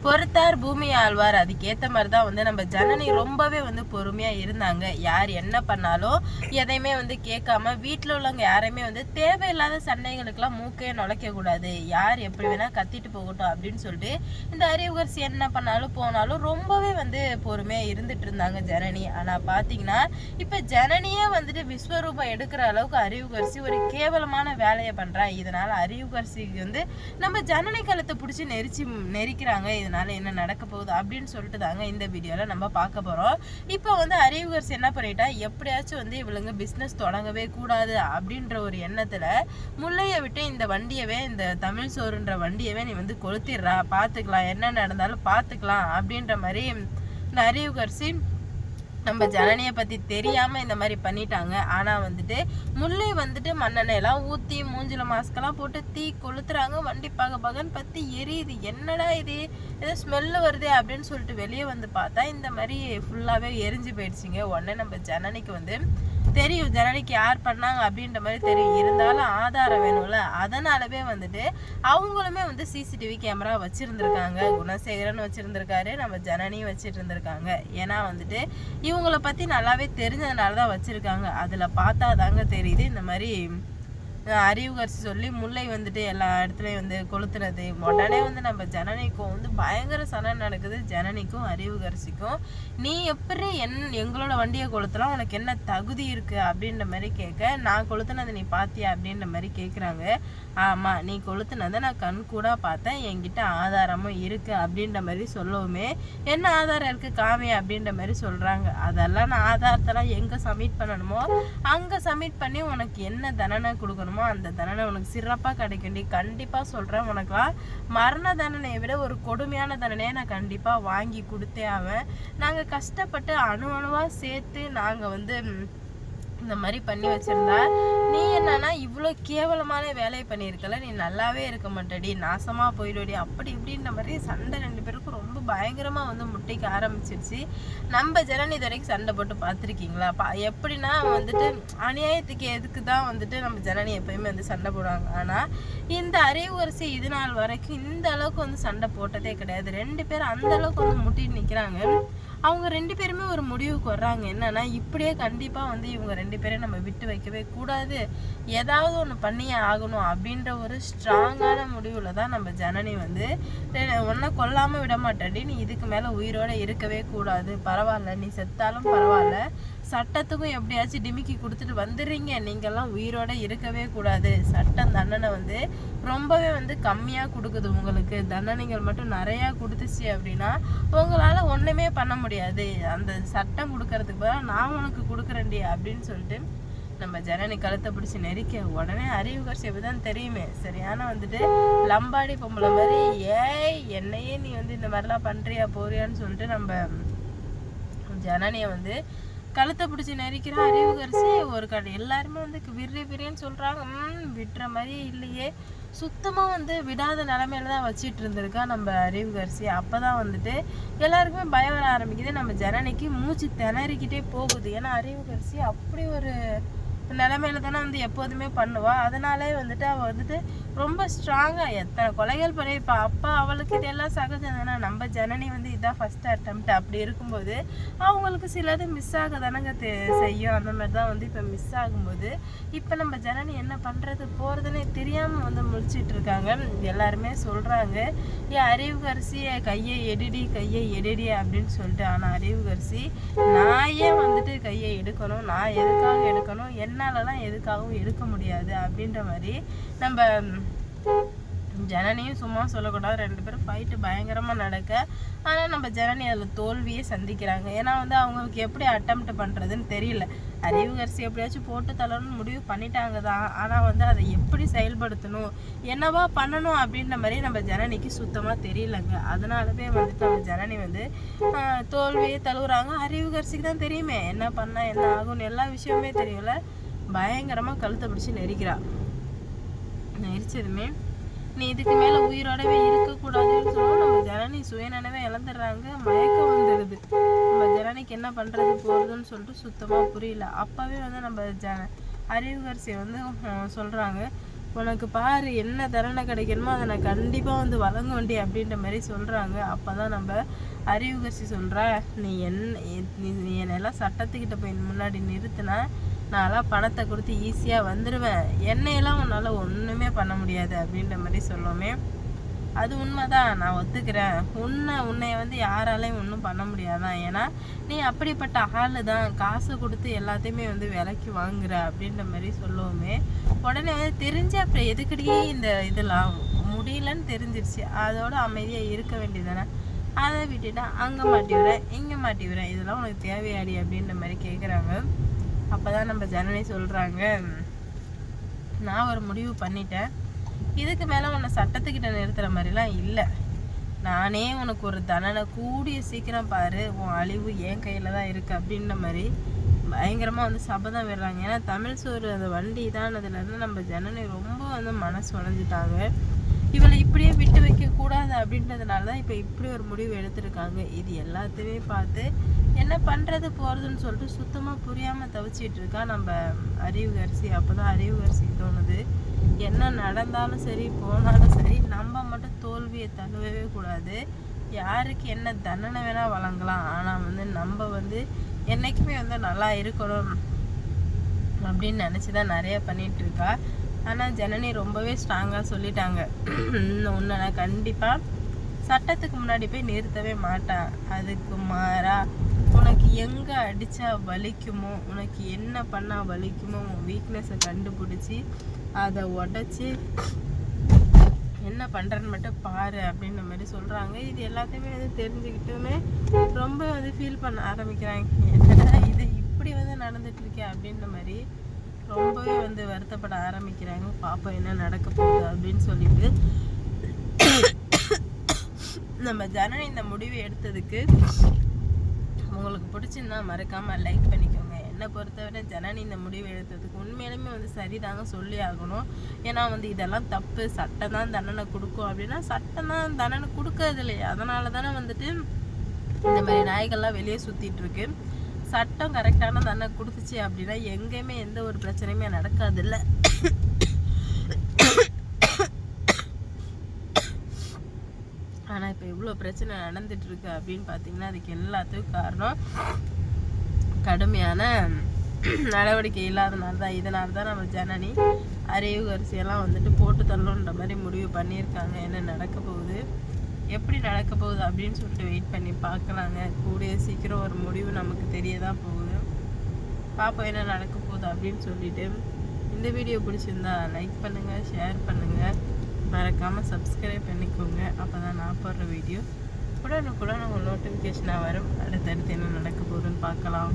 பொறுத்தார் பூமி ஆழ்வார். அதுக்கேற்ற மாதிரி தான் வந்து நம்ம ஜனனி ரொம்பவே வந்து பொறுமையாக இருந்தாங்க. யார் என்ன பண்ணாலும் எதையுமே வந்து கேட்காம வீட்டில் உள்ளவங்க யாரையுமே வந்து தேவையில்லாத சண்டைகளுக்கெல்லாம் மூக்கையே நுழைக்கக்கூடாது, யார் எப்படி வேணால் கத்திட்டு போகட்டும் அப்படின்னு சொல்லிட்டு இந்த அறிவுகரிசி என்ன பண்ணாலும் போனாலும் ரொம்பவே வந்து பொறுமையாக இருந்துட்டு இருந்தாங்க ஜனனி. ஆனால் பார்த்தீங்கன்னா இப்போ ஜனனியே வந்துட்டு விஸ்வரூபம் எடுக்கிற அளவுக்கு அறிவுகரிசி ஒரு கேவலமான வேலையை பண்ணுறா. இதனால் அறிவுகரிசிக்கு வந்து நம்ம ஜனனி கழுத்தை பிடிச்சி நெரிக்கிறாங்க. இதனால என்ன நடக்க போகுது அப்படின்னு சொல்லிட்டு தாங்க இந்த வீடியோல நம்ம பார்க்க போறோம். இப்போ வந்து அறிவுகரிசி என்ன பண்ணிட்டா, எப்படியாச்சும் வந்து இவளுங்க பிசினஸ் தொடங்கவே கூடாது அப்படின்ற ஒரு எண்ணத்துல முல்லையை விட்டு இந்த வண்டியவே, இந்த தமிழ் சோறுன்ற வண்டியவே நீ வந்து கொளுத்திடுறா, பார்த்துக்கலாம் என்ன நடந்தாலும் பார்த்துக்கலாம் அப்படின்ற மாதிரி இந்த அறிவுகரிசி நம்ம ஜனனியை பற்றி தெரியாமல் இந்த மாதிரி பண்ணிட்டாங்க. ஆனால் வந்துட்டு முல்லை வந்துட்டு மண்ணெண்ணெயெல்லாம் ஊற்றி மூஞ்சில மாஸ்கெல்லாம் போட்டு தீ கொளுத்துறாங்க. வண்டி பகன்னு பற்றி எரியுது. என்னடா இது, ஏதோ ஸ்மெல்லு வருதே அப்படின்னு சொல்லிட்டு வெளியே வந்து பார்த்தா இந்த மாதிரி ஃபுல்லாகவே எரிஞ்சு போயிடுச்சிங்க. உடனே நம்ம ஜனனிக்கு வந்து தெரியும் ஜனனிக்கு யார் பண்ணாங்க அப்படின்ற மாதிரி தெரியும். இருந்தாலும் ஆதாரம் வேணும்ல, அதனாலவே வந்துட்டு அவங்களுமே வந்து சிசிடிவி கேமரா வச்சிருந்துருக்காங்க. குணசேகரன் வச்சிருந்திருக்காரு, நம்ம ஜனனியும் வச்சிட்டு இருந்திருக்காங்க. ஏன்னா வந்துட்டு இவங்கள பத்தி நல்லாவே தெரிஞ்சதுனால தான் வச்சிருக்காங்க. அதுல பார்த்தா தாங்க தெரியுது இந்த மாதிரி அறிவுகரிசி சொல்லி முல்லை வந்துட்டு எல்லா இடத்துலையும் வந்து கொளுத்துறது. உடனே வந்து நம்ம ஜனனிக்கும் வந்து பயங்கர சண்டை நடக்குது, ஜனனிக்கும் அறிவுகரிசிக்கும். நீ எப்படி எங்களோட வண்டியை கொளுத்தலாம், உனக்கு என்ன தகுதி இருக்கு அப்படின்ற மாதிரி கேட்க, நான் கொளுத்துனதை நீ பார்த்தியா அப்படின்ற மாதிரி கேட்குறாங்க. ஆமாம், நீ கொளுத்துனதை நான் கண் கூட பார்த்தேன், என்கிட்ட ஆதாரமும் இருக்கு அப்படின்ற மாதிரி சொல்லவுமே, என்ன ஆதாரம் இருக்கு காமி அப்படின்ற மாதிரி சொல்றாங்க. அதெல்லாம் நான் ஆதாரத்தெல்லாம் எங்கே சப்மிட் பண்ணணுமோ அங்கே சப்மிட் பண்ணி உனக்கு என்ன தண்டனை கொடுக்கணுமோ அந்த தண்டனை உனக்கு சிறப்பாக கிடைக்கும்டி. கண்டிப்பாக சொல்கிறேன், உனக்குலாம் மரண தண்டனையை விட ஒரு கொடுமையான தண்டனையை நான் கண்டிப்பாக வாங்கி கொடுத்தே ஆவேன். நாங்கள் கஷ்டப்பட்டு அணுவாக சேர்த்து நாங்கள் வந்து இந்த மாதிரி பண்ணி வச்சிருந்தா, நீ என்னன்னா இவ்வளோ கேவலமான வேலையை பண்ணியிருக்கல, நீ நல்லாவே இருக்க மாட்டடி, நாசமா போயிடுடி அப்படி இப்படின்ற மாதிரி சண்டை ரெண்டு பேருக்கும் ரொம்ப பயங்கரமா வந்து முட்டைக்கு ஆரம்பிச்சிருச்சு. நம்ம ஜனனி இது வரைக்கும் சண்டை போட்டு பார்த்துருக்கீங்களா? எப்படின்னா வந்துட்டு அநியாயத்துக்கு எதுக்கு தான் வந்துட்டு நம்ம ஜனனி எப்பயுமே வந்து சண்டை போடுவாங்க. ஆனால் இந்த அறிவுகரிசி இது நாள் வரைக்கும் இந்த அளவுக்கு வந்து சண்டை போட்டதே கிடையாது. ரெண்டு பேரும் அந்த அளவுக்கு வந்து முட்டிட்டு நிற்கிறாங்க. அவங்க ரெண்டு பேருமே ஒரு முடிவுக்கு வர்றாங்க. என்னன்னா இப்படியே கண்டிப்பாக வந்து இவங்க ரெண்டு பேரும் நம்ம விட்டு வைக்கவே கூடாது, ஏதாவது ஒன்று பண்ணியே ஆகணும் அப்படின்ற ஒரு ஸ்ட்ராங்கான முடிவில் தான் நம்ம ஜனனி வந்து ஒன்றை கொல்லாமல் விட மாட்டாடி, நீ இதுக்கு மேலே உயிரோடு இருக்கவே கூடாது, பரவாயில்ல நீ செத்தாலும் பரவாயில்ல, சட்டத்துக்கும் எப்படியாச்சும் டிமிக்கி கொடுத்துட்டு வந்துடுறீங்க, நீங்கள்லாம் உயிரோட இருக்கவே கூடாது, சட்டம் தண்டனை வந்து ரொம்பவே வந்து கம்மியாக கொடுக்குது, உங்களுக்கு தண்டனைகள் மட்டும் நிறையா கொடுத்துச்சு அப்படின்னா உங்களால் ஒன்றுமே பண்ண முடியாது, அந்த சட்டம் கொடுக்கறதுக்கு பதிலாக நான் உனக்கு கொடுக்குறேன்டி அப்படின்னு சொல்லிட்டு நம்ம ஜனனி கழுத்தை பிடிச்சி நெரிக்க, உடனே அறிவுகரிசி எப்படிதான் தெரியுமே சரியான வந்துட்டு லம்பாடி பொம்பளை மாதிரி, ஏய் என்னையே நீ வந்து இந்த மாதிரிலாம் பண்ணுறியா போறியான்னு சொல்லிட்டு நம்ம ஜனனியை வந்து கழுத்தை பிடிச்சி நெரிக்கிற அறிவுகரிசி ஒரு எல்லாருமே வந்து விரின்னு சொல்கிறாங்க. விட்டுற மாதிரி இல்லையே, சுத்தமாக வந்து விடாத நிலமையில தான் வச்சிட்டு இருந்திருக்கா நம்ம அறிவுகரிசி. அப்போ தான் வந்துட்டு எல்லாருக்குமே பயம் வர ஆரம்பிக்குது. நம்ம ஜனனிக்கு மூச்சு திணறிக்கிட்டே போகுது. ஏன்னா அறிவுகரிசி அப்படி ஒரு நிலைமையில தானே வந்து எப்போதுமே பண்ணுவா. அதனாலே வந்துட்டு அவள் வந்துட்டு ரொம்ப ஸ்ட்ராங்காக எத்தனை கொலைகள் பண்ணியிருப்பா. அப்போ அவளுக்கு இதெல்லாம் சகஜம் தானே. நம்ம ஜனனி வந்து இதான் ஃபஸ்ட் அட்டெம்ப்ட். அப்படி இருக்கும்போது அவங்களுக்கு சிலது மிஸ் ஆக தானங்க செய்யும். அந்த மாதிரி தான் வந்து இப்போ மிஸ் ஆகும்போது இப்போ நம்ம ஜனனி என்ன பண்ணுறது போகிறதுனே தெரியாமல் வந்து முழிச்சிட்டு இருக்காங்க. எல்லாருமே சொல்கிறாங்க, ஏன் அறிவுகரிசி கையை எடுடி அப்படின்னு சொல்லிட்டு. ஆனால் அறிவுகரிசி நான் ஏன் வந்துட்டு கையை எடுக்கணும், நான் எதுக்காக எடுக்கணும், என்னாலலாம் எதுக்காகவும் எடுக்க முடியாது அப்படின்ற மாதிரி நம்ம ஜனனியும் சும்மா சொல்லக்கூடாது. ரெண்டு பேரும் ஃபைட்டு பயங்கரமாக நடக்க, ஆனால் நம்ம ஜனனி அதில் தோல்வியே சந்திக்கிறாங்க. ஏன்னா வந்து அவங்களுக்கு எப்படி அட்டெம்ப்ட் பண்ணுறதுன்னு தெரியல. அறிவுகரிசி எப்படியாச்சும் போட்டு தள்ளணும்னு முடிவு பண்ணிட்டாங்க தான், ஆனால் வந்து அதை எப்படி செயல்படுத்தணும் என்னவா பண்ணணும் அப்படின்ற மாதிரி நம்ம ஜனனிக்கு சுத்தமாக தெரியலங்க. அதனாலவே வந்துட்டு நம்ம ஜனனி வந்து தோல்வியே தழுவுறாங்க. அறிவுகரிசிக்கு தான் தெரியுமே என்ன பண்ணால் என்ன ஆகும்னு, எல்லா விஷயமே தெரியும்ல. பயங்கரமாக கழுத்தை பிடிச்சி நெரிச்சதுமே நீ இதுக்கு மேலே உயிரோடவே இருக்கக்கூடாதுன்னு சொல்லணும். நம்ம ஜனனி சுயநினைவே இழந்துடுறாங்க, மயக்கம் வந்துடுது. நம்ம ஜனனிக்கு என்ன பண்ணுறது போகிறதுன்னு சொல்லிட்டு சுத்தமாக புரியல. அப்போவே வந்து நம்ம அறிவுகரிசியை வந்து சொல்கிறாங்க, உனக்கு பாரு என்ன தண்டனை கிடைக்கணுமோ அதை நான் கண்டிப்பாக வந்து வழங்க வேண்டிய அப்படின்ற மாதிரி சொல்கிறாங்க. அப்போ தான் நம்ம அறிவுகட்சி சொல்கிறா, நீ என்னெல்லாம் சட்டத்துக்கிட்ட போய் முன்னாடி நிறுத்தினா நான்லாம் பணத்தை கொடுத்து ஈஸியாக வந்துடுவேன், என்னையெல்லாம் உன்னால் ஒன்றுமே பண்ண முடியாது அப்படின்ற மாதிரி சொல்லுவோமே. அது உண்மைதான், நான் ஒத்துக்கிறேன். உன்னைய வந்து யாராலையும் ஒன்றும் பண்ண முடியாதான், ஏன்னா நீ அப்படிப்பட்ட ஆளு தான், காசு கொடுத்து எல்லாத்தையுமே வந்து விலைக்கு வாங்குற அப்படின்ற மாதிரி சொல்லுவோமே. உடனே வந்து தெரிஞ்சு அப்புறம் எதுக்கடியே இந்த இதெல்லாம் முடியலன்னு தெரிஞ்சிருச்சு, அதோட அமைதியாக இருக்க வேண்டியதானே. அதை விட்டுட்டா அங்கே மாட்டி விடுறேன் இங்கே மாட்டி விடுறேன், இதெல்லாம் உனக்கு தேவையாடி அப்படின்ற மாதிரி கேட்குறாங்க. அப்போ தான் நம்ம ஜனனி சொல்கிறாங்க, நான் ஒரு முடிவு பண்ணிட்டேன், இதுக்கு மேலே உன்னை சட்டத்துக்கிட்ட நிறுத்துகிற மாதிரிலாம் இல்லை. நானே உனக்கு ஒரு தண்டனை கூடிய சீக்கிரம் பாரு, உன் அழிவு என் கையில் தான் இருக்குது அப்படின்ற மாதிரி பயங்கரமாக வந்து சபதம் விடுறாங்க. ஏன்னா தமிழ் சோறு அந்த வண்டி இதானதுலேருந்து நம்ம ஜனனி ரொம்ப வந்து மனசு உடைஞ்சிட்டாங்க. இவளை இப்படியே விட்டு வைக்கக்கூடாது அப்படின்றதுனால தான் இப்போ இப்படி ஒரு முடிவு எடுத்திருக்காங்க. இது எல்லாத்தையுமே பார்த்து என்ன பண்ணுறது போகிறதுன்னு சொல்லிட்டு சுத்தமாக புரியாமல் தவிச்சிட்டு இருக்கா நம்ம அறிவுகரிசி. அப்போ தான் அறிவுகரிசிக்கு தோணுது, என்ன நடந்தாலும் சரி போனாலும் சரி நம்ம மட்டும் தோல்வியை தழுவவே கூடாது. யாருக்கு என்ன தண்டனை வேணால் வழங்கலாம், ஆனால் வந்து நம்ம வந்து என்றைக்குமே வந்து நல்லா இருக்கணும் அப்படின்னு நினச்சி தான் நிறைய பண்ணிகிட்டு இருக்கா. ஆனால் ஜனனி ரொம்பவே ஸ்ட்ராங்காக சொல்லிட்டாங்க, உன்னை நான் கண்டிப்பாக சட்டத்துக்கு முன்னாடி போய் நிறுத்தவே மாட்டேன். அதுக்கு மாறா உனக்கு எங்கே அடித்தா வலிக்குமோ, உனக்கு என்ன பண்ணால் வலிக்குமோ, உன் வீக்னஸை கண்டுபிடிச்சி அதை உடச்சி என்ன பண்ணுறன்னு மட்டும் பாரு அப்படின்ற மாதிரி சொல்கிறாங்க. இது எல்லாத்தையுமே வந்து தெரிஞ்சுக்கிட்டுமே ரொம்ப வந்து ஃபீல் பண்ண ஆரம்பிக்கிறாங்க. என்னடா இது இப்படி வந்து நடந்துட்டுருக்கே அப்படின்ற மாதிரி ரொம்பவே வந்து வருத்தப்பட ஆரம்பிக்கிறாங்க. பாப்போம் என்ன நடக்க போகுது அப்படின்னு சொல்லிட்டு. நம்ம ஜனனி இந்த முடிவு எடுத்ததுக்கு உங்களுக்கு பிடிச்சிருந்தா மறக்காமல் லைக் பண்ணிக்கோங்க. என்னை பொறுத்தவரை ஜனனி இந்த முடிவு எடுத்ததுக்கு உண்மையிலுமே வந்து சரிதாங்க சொல்லி ஆகணும். ஏன்னா வந்து இதெல்லாம் தப்பு, சட்டம் தான் தண்டனை கொடுக்கும் அப்படின்னா சட்டம் தான் தண்டனை கொடுக்கறது இல்லையா. அதனால தானே வந்துட்டு இந்த மாதிரி நாய்கள்லாம் வெளியே சுற்றிட்டு இருக்கு. சட்டம் கரெக்டான தண்டனை கொடுத்துச்சு அப்படின்னா எங்கேயுமே எந்த ஒரு பிரச்சனையுமே நடக்காது இல்லை. ஆனால் இப்போ இவ்வளோ பிரச்சனை நடந்துட்டு இருக்கு அப்படின்னு பார்த்தீங்கன்னா அதுக்கு எல்லாத்துக்கும் காரணம் கடுமையான நடவடிக்கை இல்லாதனால தான். இதனால தான் நம்ம ஜனனி அறிவுகரிசியெல்லாம் வந்துட்டு போட்டு தள்ளணுன்ற மாதிரி முடிவு பண்ணியிருக்காங்க. என்ன நடக்க போகுது, எப்படி நடக்க போகுது அப்படின்னு சொல்லிட்டு வெயிட் பண்ணி பார்க்கலாங்க. கூடிய சீக்கிரம் ஒரு முடிவு நமக்கு தெரிய தான் போகுது. பார்ப்போம் என்ன நடக்க போகுது அப்படின்னு சொல்லிட்டு. இந்த வீடியோ பிடிச்சிருந்தா லைக் பண்ணுங்கள், ஷேர் பண்ணுங்கள், மறக்காமல் சப்ஸ்கிரைப் பண்ணிக்கோங்க. அப்போ தான் நான் போடுற வீடியோ உடனுக்குடன் உங்கள் நோட்டிஃபிகேஷனாக வரும். அடுத்தடுத்து என்ன நடக்க போகுதுன்னு பார்க்கலாம்.